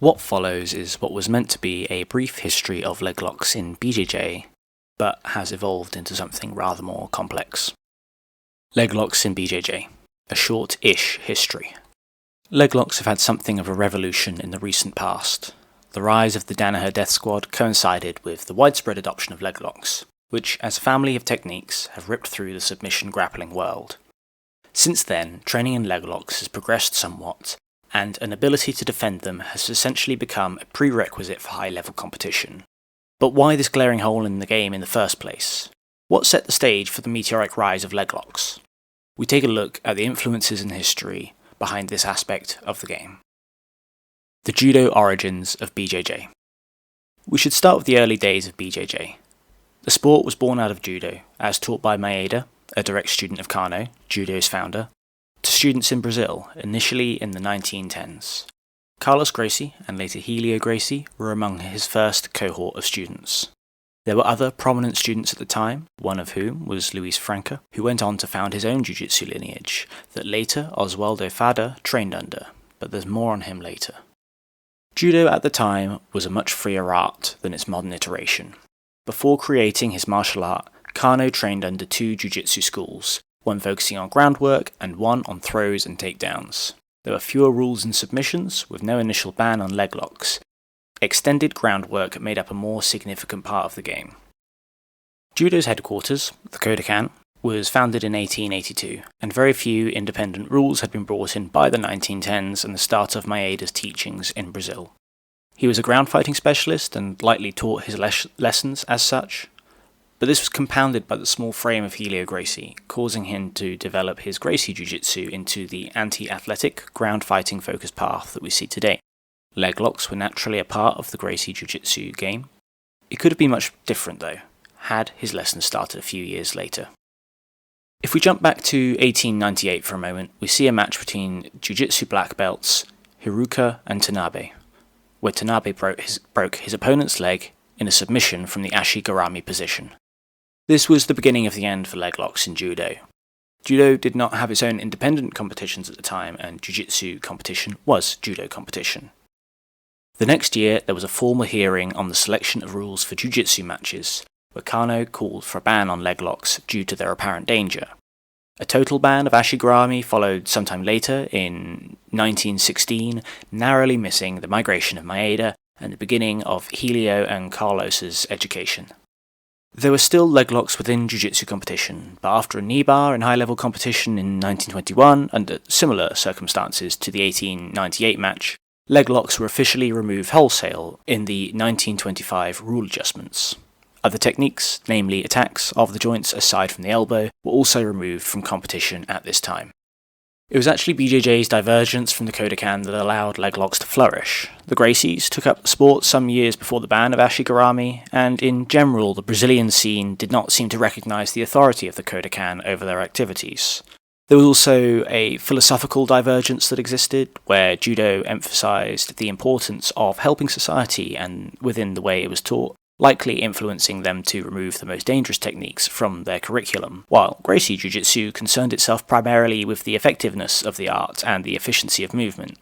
What follows is what was meant to be a brief history of leg locks in BJJ, but has evolved into something rather more complex. Leg locks in BJJ, a short-ish history. Leg locks have had something of a revolution in the recent past. The rise of the Danaher Death Squad coincided with the widespread adoption of leg locks, which, as a family of techniques, have ripped through the submission grappling world. Since then, training in leg locks has progressed somewhat, and an ability to defend them has essentially become a prerequisite for high-level competition. But why this glaring hole in the game in the first place? What set the stage for the meteoric rise of leg locks? We take a look at the influences and history behind this aspect of the game. The Judo Origins of Bjj. We should start with the early days of Bjj. The sport was born out of judo, as taught by Maeda, a direct student of Kano, judo's founder, to students in Brazil, initially in the 1910s. Carlos Gracie and later Helio Gracie were among his first cohort of students. There were other prominent students at the time, one of whom was Luis Franca, who went on to found his own Ju-Jitsu lineage that later Oswaldo Fada trained under, but there's more on him later. Judo at the time was a much freer art than its modern iteration. Before creating his martial art, Kano trained under two Ju-Jitsu schools, one focusing on groundwork and one on throws and takedowns. There were fewer rules and submissions, with no initial ban on leg locks. Extended groundwork made up a more significant part of the game. Judo's headquarters, the Kodokan, was founded in 1882, and very few independent rules had been brought in by the 1910s and the start of Maeda's teachings in Brazil. He was a ground fighting specialist and likely taught his lessons as such, but this was compounded by the small frame of Helio Gracie, causing him to develop his Gracie Jiu-Jitsu into the anti-athletic, ground-fighting focused path that we see today. Leg locks were naturally a part of the Gracie Jiu-Jitsu game. It could have been much different though, had his lessons started a few years later. If we jump back to 1898 for a moment, we see a match between Jiu-Jitsu black belts Hiruka and Tanabe, where Tanabe broke his opponent's leg in a submission from the Ashigarami position. This was the beginning of the end for leg locks in judo. Judo did not have its own independent competitions at the time, and Jiu-Jitsu competition was judo competition. The next year, there was a formal hearing on the selection of rules for Jiu-Jitsu matches, where Kano called for a ban on leg locks due to their apparent danger. A total ban of Ashigarami followed sometime later, in 1916, narrowly missing the migration of Maeda and the beginning of Helio and Carlos's education. There were still leg locks within Jiu-Jitsu competition, but after a knee bar in high-level competition in 1921, under similar circumstances to the 1898 match, leg locks were officially removed wholesale in the 1925 rule adjustments. Other techniques, namely attacks of the joints aside from the elbow, were also removed from competition at this time. It was actually BJJ's divergence from the Kodokan that allowed leg locks to flourish. The Gracies took up the sport some years before the ban of Ashigarami, and in general the Brazilian scene did not seem to recognise the authority of the Kodokan over their activities. There was also a philosophical divergence that existed, where judo emphasised the importance of helping society and within the way it was taught, likely influencing them to remove the most dangerous techniques from their curriculum, while Gracie Jiu-Jitsu concerned itself primarily with the effectiveness of the art and the efficiency of movement.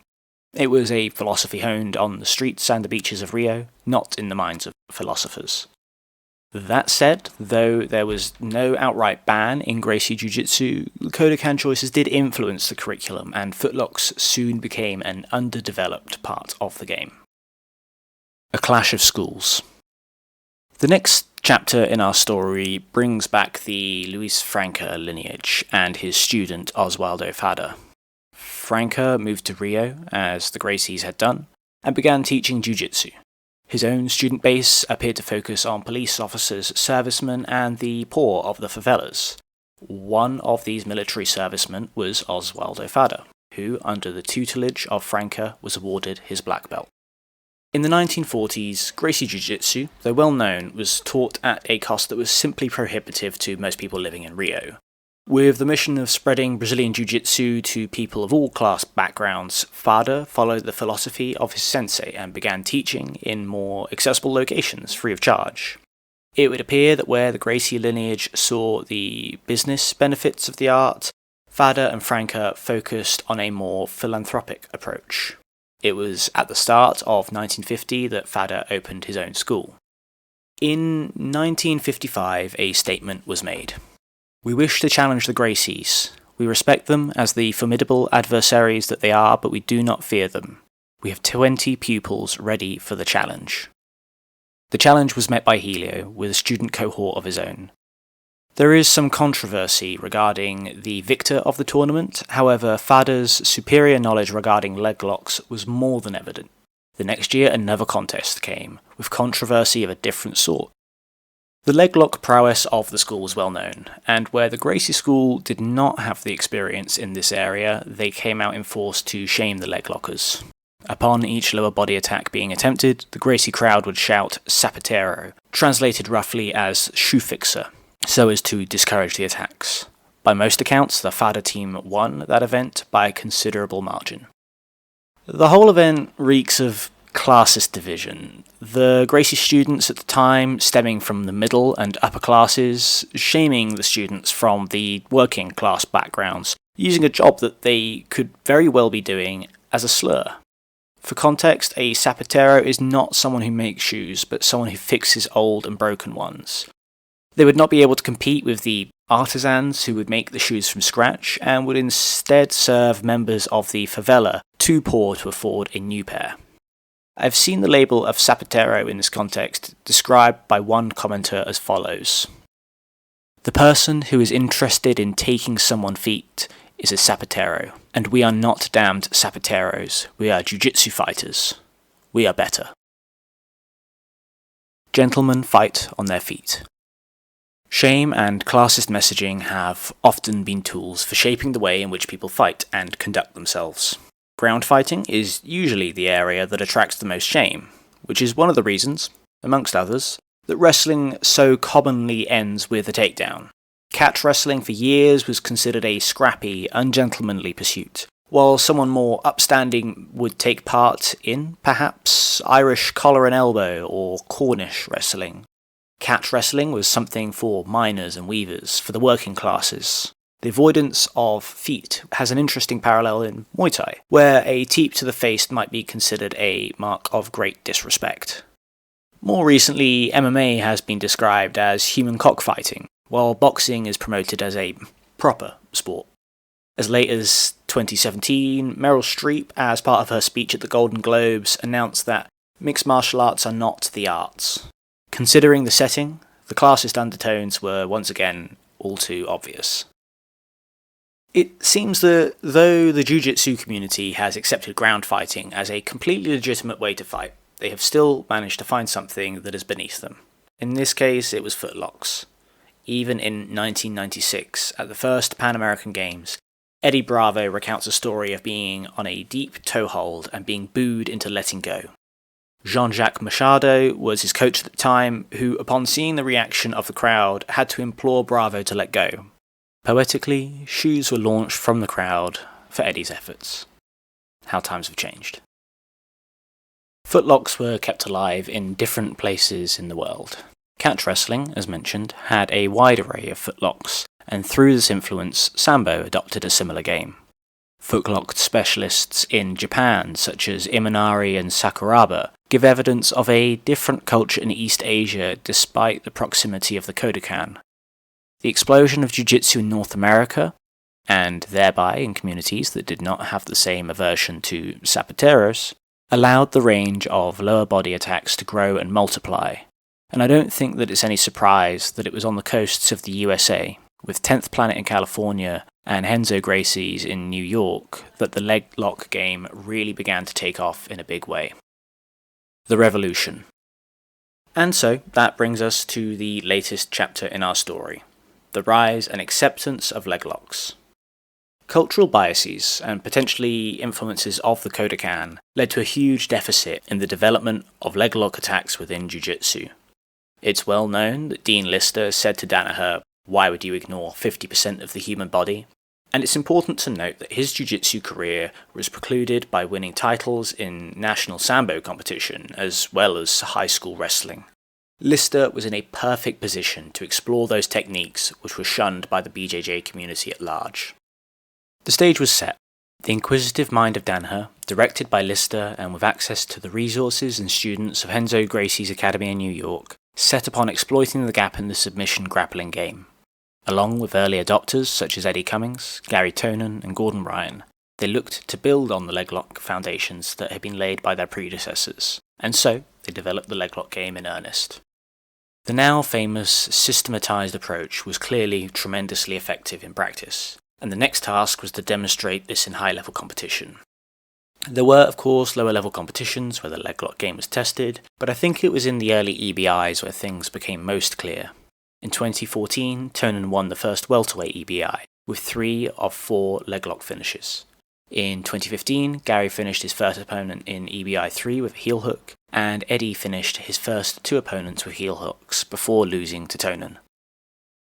It was a philosophy honed on the streets and the beaches of Rio, not in the minds of philosophers. That said, though there was no outright ban in Gracie Jiu-Jitsu, the Kodokan choices did influence the curriculum, and footlocks soon became an underdeveloped part of the game. A clash of schools. The next chapter in our story brings back the Luis Franca lineage and his student Oswaldo Fada. Franca moved to Rio, as the Gracies had done, and began teaching Jiu-Jitsu. His own student base appeared to focus on police officers, servicemen, and the poor of the favelas. One of these military servicemen was Oswaldo Fada, who, under the tutelage of Franca, was awarded his black belt. In the 1940s, Gracie Jiu-Jitsu, though well known, was taught at a cost that was simply prohibitive to most people living in Rio. With the mission of spreading Brazilian Jiu-Jitsu to people of all class backgrounds, Fada followed the philosophy of his sensei and began teaching in more accessible locations free of charge. It would appear that where the Gracie lineage saw the business benefits of the art, Fada and Franca focused on a more philanthropic approach. It was at the start of 1950 that Fada opened his own school. In 1955, a statement was made. "We wish to challenge the Gracies. We respect them as the formidable adversaries that they are, but we do not fear them. We have 20 pupils ready for the challenge." The challenge was met by Helio with a student cohort of his own. There is some controversy regarding the victor of the tournament, however, Fada's superior knowledge regarding leg locks was more than evident. The next year another contest came, with controversy of a different sort. The leg lock prowess of the school was well known, and where the Gracie school did not have the experience in this area, they came out in force to shame the leg lockers. Upon each lower body attack being attempted, the Gracie crowd would shout "Sapatero," translated roughly as "shoe fixer," so as to discourage the attacks. By most accounts, the Fada team won that event by a considerable margin. The whole event reeks of classist division. The Gracie students at the time stemming from the middle and upper classes, shaming the students from the working class backgrounds, using a job that they could very well be doing as a slur. For context, a sapatero is not someone who makes shoes, but someone who fixes old and broken ones. They would not be able to compete with the artisans who would make the shoes from scratch, and would instead serve members of the favela, too poor to afford a new pair. I've seen the label of sapatero in this context described by one commenter as follows: "The person who is interested in taking someone's feet is a sapatero, and we are not damned sapateros, we are Ju-Jitsu fighters. We are better." Gentlemen fight on their feet. Shame and classist messaging have often been tools for shaping the way in which people fight and conduct themselves. Ground fighting is usually the area that attracts the most shame, which is one of the reasons, amongst others, that wrestling so commonly ends with a takedown. Catch wrestling for years was considered a scrappy, ungentlemanly pursuit, while someone more upstanding would take part in, perhaps, Irish collar and elbow or Cornish wrestling. Catch wrestling was something for miners and weavers, for the working classes. The avoidance of feet has an interesting parallel in Muay Thai, where a teep to the face might be considered a mark of great disrespect. More recently, MMA has been described as human cockfighting, while boxing is promoted as a proper sport. As late as 2017, Meryl Streep, as part of her speech at the Golden Globes, announced that mixed martial arts are not the arts. Considering the setting, the classist undertones were once again all too obvious. It seems that though the Ju-Jitsu community has accepted ground fighting as a completely legitimate way to fight, they have still managed to find something that is beneath them. In this case, it was footlocks. Even in 1996, at the first Pan American Games, Eddie Bravo recounts a story of being on a deep toe hold and being booed into letting go. Jean-Jacques Machado was his coach at the time, who, upon seeing the reaction of the crowd, had to implore Bravo to let go. Poetically, shoes were launched from the crowd for Eddie's efforts. How times have changed. Footlocks were kept alive in different places in the world. Catch wrestling, as mentioned, had a wide array of footlocks, and through this influence, Sambo adopted a similar game. Footlock specialists in Japan, such as Imanari and Sakuraba, give evidence of a different culture in East Asia despite the proximity of the Kodokan. The explosion of Jiu-Jitsu in North America, and thereby in communities that did not have the same aversion to zapateros, allowed the range of lower body attacks to grow and multiply, and I don't think that it's any surprise that it was on the coasts of the USA, with 10th Planet in California and Renzo Gracie's in New York, that the leg lock game really began to take off in a big way. The Revolution. And so, that brings us to the latest chapter in our story, the rise and acceptance of leg locks. Cultural biases and potentially influences of the Kodokan led to a huge deficit in the development of leg lock attacks within Jiu-Jitsu. It's well known that Dean Lister said to Danaher, "Why would you ignore 50% of the human body?" And it's important to note that his Jiu-Jitsu career was precluded by winning titles in national Sambo competition as well as high school wrestling. Lister was in a perfect position to explore those techniques which were shunned by the BJJ community at large. The stage was set. The inquisitive mind of Danher, directed by Lister and with access to the resources and students of Henzo Gracie's academy in New York, set upon exploiting the gap in the submission grappling game. Along with early adopters such as Eddie Cummings, Gary Tonin and Gordon Ryan, they looked to build on the leglock foundations that had been laid by their predecessors, and so they developed the leglock game in earnest. The now famous systematized approach was clearly tremendously effective in practice, and the next task was to demonstrate this in high-level competition. There were, of course, lower-level competitions where the leglock game was tested, but I think it was in the early EBIs where things became most clear. In 2014, Tonin won the first welterweight EBI, with 3 of 4 leglock finishes. In 2015, Gary finished his first opponent in EBI 3 with a heel hook, and Eddie finished his first 2 opponents with heel hooks before losing to Tonin.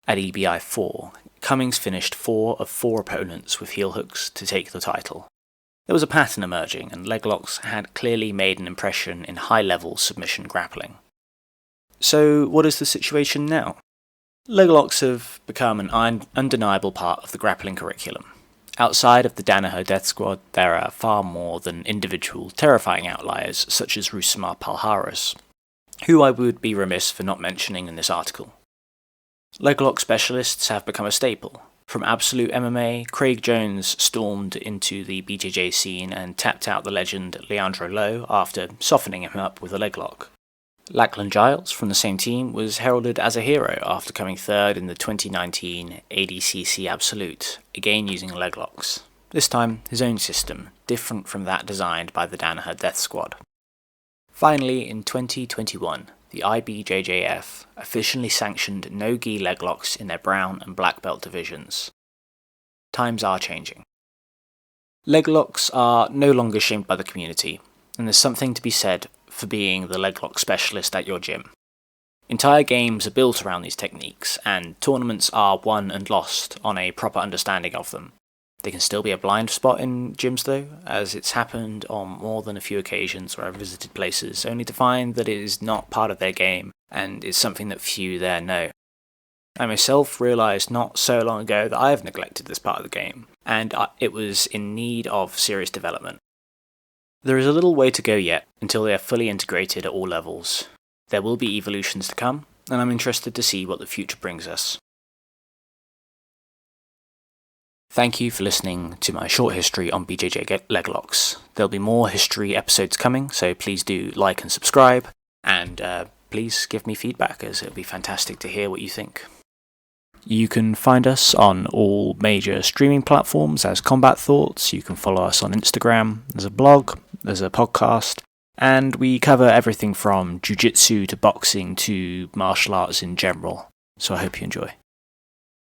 At EBI 4, Cummings finished 4 of 4 opponents with heel hooks to take the title. There was a pattern emerging, and leglocks had clearly made an impression in high-level submission grappling. So, what is the situation now? Leglocks have become an undeniable part of the grappling curriculum. Outside of the Danaher Death Squad, there are far more than individual terrifying outliers such as Rusumar Palhares, who I would be remiss for not mentioning in this article. Leglock specialists have become a staple. From Absolute MMA, Craig Jones stormed into the BJJ scene and tapped out the legend Leandro Lowe after softening him up with a leglock. Lachlan Giles from the same team was heralded as a hero after coming third in the 2019 ADCC Absolute, again using leglocks. This time, his own system, different from that designed by the Danaher Death Squad. Finally, in 2021, the IBJJF officially sanctioned no-gi leglocks in their brown and black belt divisions. Times are changing. Leglocks are no longer shamed by the community, and there's something to be said for being the leglock specialist at your gym. Entire games are built around these techniques, and tournaments are won and lost on a proper understanding of them. They can still be a blind spot in gyms though, as it's happened on more than a few occasions where I've visited places, only to find that it is not part of their game, and is something that few there know. I myself realised not so long ago that I have neglected this part of the game, and it was in need of serious development. There is a little way to go yet, until they are fully integrated at all levels. There will be evolutions to come, and I'm interested to see what the future brings us. Thank you for listening to my short history on BJJ leglocks. There'll be more history episodes coming, so please do like and subscribe, and please give me feedback, as it'll be fantastic to hear what you think. You can find us on all major streaming platforms as Combat Thoughts. You can follow us on Instagram. There's a blog, there's a podcast, and we cover everything from Ju-Jitsu to boxing to martial arts in general. So I hope you enjoy.